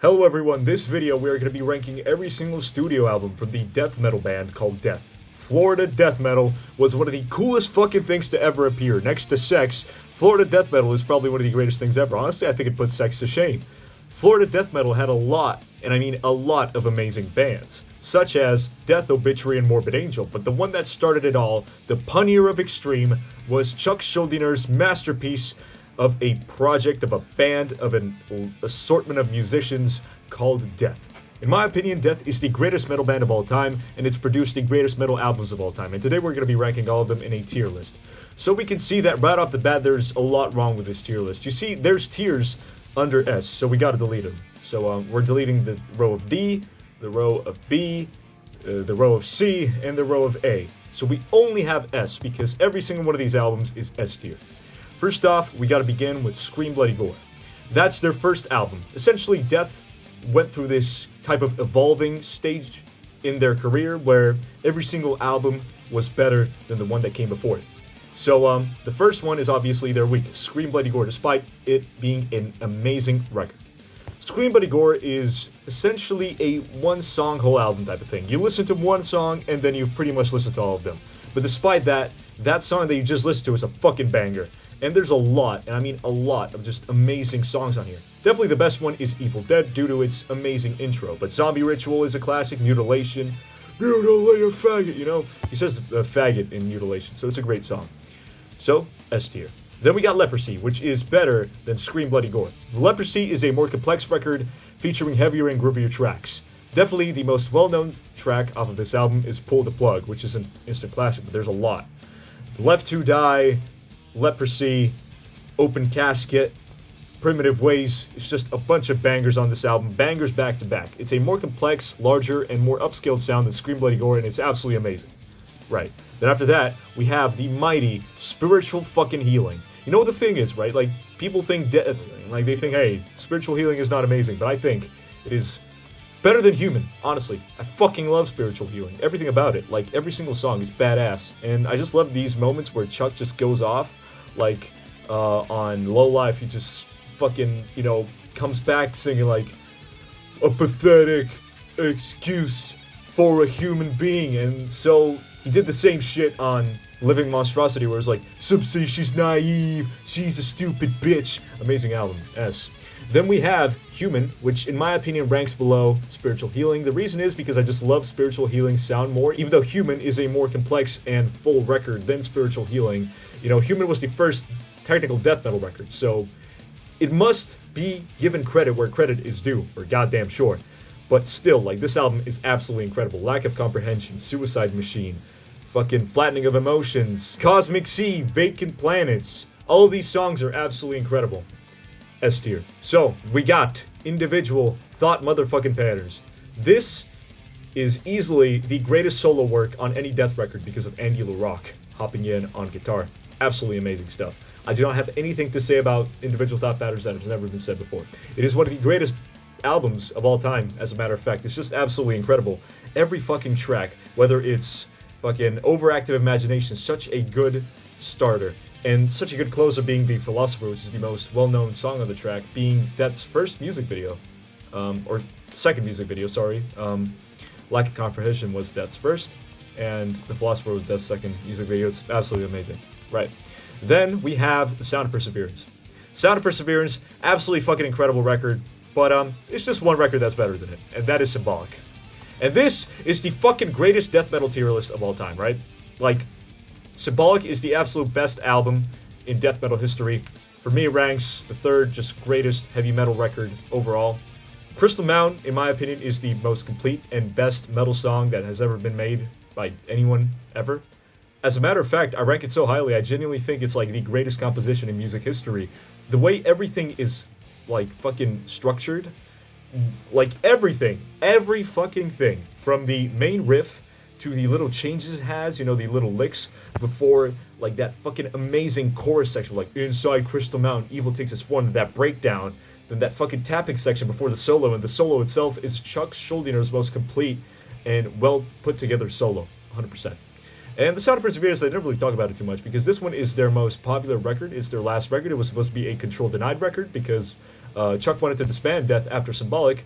Hello everyone, this video we are going to be ranking every single studio album from the death metal band called Death. Florida death metal was one of the coolest fucking things to ever appear. Next to sex, Florida death metal is probably one of the greatest things ever. Honestly, I think it puts sex to shame. Florida death metal had a lot, and I mean a lot of amazing bands, such as Death, Obituary, and Morbid Angel, but the one that started it all, the pioneer of extreme, was Chuck Schuldiner's masterpiece of a project of a band of an assortment of musicians called Death. In my opinion, Death is the greatest metal band of all time, and it's produced the greatest metal albums of all time, and today we're going to be ranking all of them in a tier list. So we can see that right off the bat there's a lot wrong with this tier list. You see, there's tiers under S, so we gotta delete them. So we're deleting the row of D, the row of B, the row of C, and the row of A. So we only have S, because every single one of these albums is S tier. First off, we gotta begin with Scream Bloody Gore. That's their first album. Essentially, Death went through this type of evolving stage in their career where every single album was better than the one that came before it. So, the first one is obviously their weakest, Scream Bloody Gore, despite it being an amazing record. Scream Bloody Gore is essentially a one-song whole album type of thing. You listen to one song, and then you've pretty much listened to all of them. But despite that, that song that you just listened to is a fucking banger. And there's a lot, and I mean a lot, of just amazing songs on here. Definitely the best one is Evil Dead due to its amazing intro, but Zombie Ritual is a classic, Mutilation, mutilate a faggot, you know? He says faggot in Mutilation, so it's a great song. So, S tier. Then we got Leprosy, which is better than Scream Bloody Gore. Leprosy is a more complex record featuring heavier and groovier tracks. Definitely the most well-known track off of this album is Pull the Plug, which is an instant classic, but there's a lot. Left to Die, Leprosy, Open Casket, Primitive Ways. It's just a bunch of bangers on this album, bangers back to back. It's a more complex, larger, and more upscaled sound than Scream Bloody Gore, and it's absolutely amazing. Right. Then after that, we have the mighty Spiritual fucking Healing. You know what the thing is, right? Like, people think they think, hey, Spiritual Healing is not amazing, but I think it is better than Human, honestly. I fucking love Spiritual Healing. Everything about it. Like, every single song is badass. And I just love these moments where Chuck just goes off. Like, on Low Life, he just fucking, you know, comes back singing, like, a pathetic excuse for a human being. And so, he did the same shit on Living Monstrosity, where it's like, some say she's naive, she's a stupid bitch. Amazing album, S. Then we have Human, which in my opinion ranks below Spiritual Healing. The reason is because I just love Spiritual Healing sound more, even though Human is a more complex and full record than Spiritual Healing. You know, Human was the first technical death metal record, so it must be given credit where credit is due, for goddamn sure. But still, like, this album is absolutely incredible. Lack of Comprehension, Suicide Machine, fucking Flattening of Emotions, Cosmic Sea, Vacant Planets. All of these songs are absolutely incredible. S tier. So, we got Individual Thought Motherfucking Patterns. This is easily the greatest solo work on any Death record because of Andy LaRock hopping in on guitar. Absolutely amazing stuff. I do not have anything to say about Individual Thought Patterns that has never been said before. It is one of the greatest albums of all time, as a matter of fact. It's just absolutely incredible. Every fucking track, whether it's fucking Overactive Imagination, such a good starter. And such a good closer being The Philosopher, which is the most well-known song on the track, being Death's first music video. Or second music video, sorry. Lack of Comprehension was Death's first, and The Philosopher was Death's second music video. It's absolutely amazing. Right. Then we have The Sound of Perseverance. Sound of Perseverance, absolutely fucking incredible record, but it's just one record that's better than it, and that is Symbolic. And this is the fucking greatest death metal tier list of all time, right? Like, Symbolic is the absolute best album in death metal history. For me, it ranks the third, just greatest heavy metal record overall. Crystal Mountain, in my opinion, is the most complete and best metal song that has ever been made by anyone ever. As a matter of fact, I rank it so highly, I genuinely think it's like the greatest composition in music history. The way everything is, like, fucking structured, like everything, every fucking thing, from the main riff to the little changes it has, you know, the little licks before, like, that fucking amazing chorus section, like, inside Crystal Mountain, evil takes its form, that breakdown, then that fucking tapping section before the solo, and the solo itself is Chuck Schuldiner's most complete and well put together solo, 100%. And The Sound of Perseverance, they never really talk about it too much because this one is their most popular record. It's their last record. It was supposed to be a Control Denied record because Chuck wanted to disband Death after Symbolic,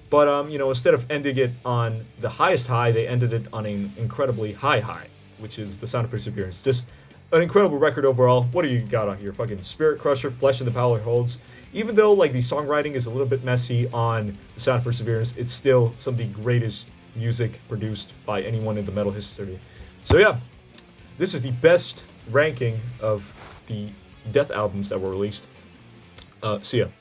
but you know, instead of ending it on the highest high, they ended it on an incredibly high, which is The Sound of Perseverance. Just an incredible record overall. What do you got on here? Fucking Spirit Crusher, Flesh in the Power Holds. Even though like the songwriting is a little bit messy on The Sound of Perseverance, it's still some of the greatest music produced by anyone in the metal history. So yeah, this is the best ranking of the Death albums that were released. See ya.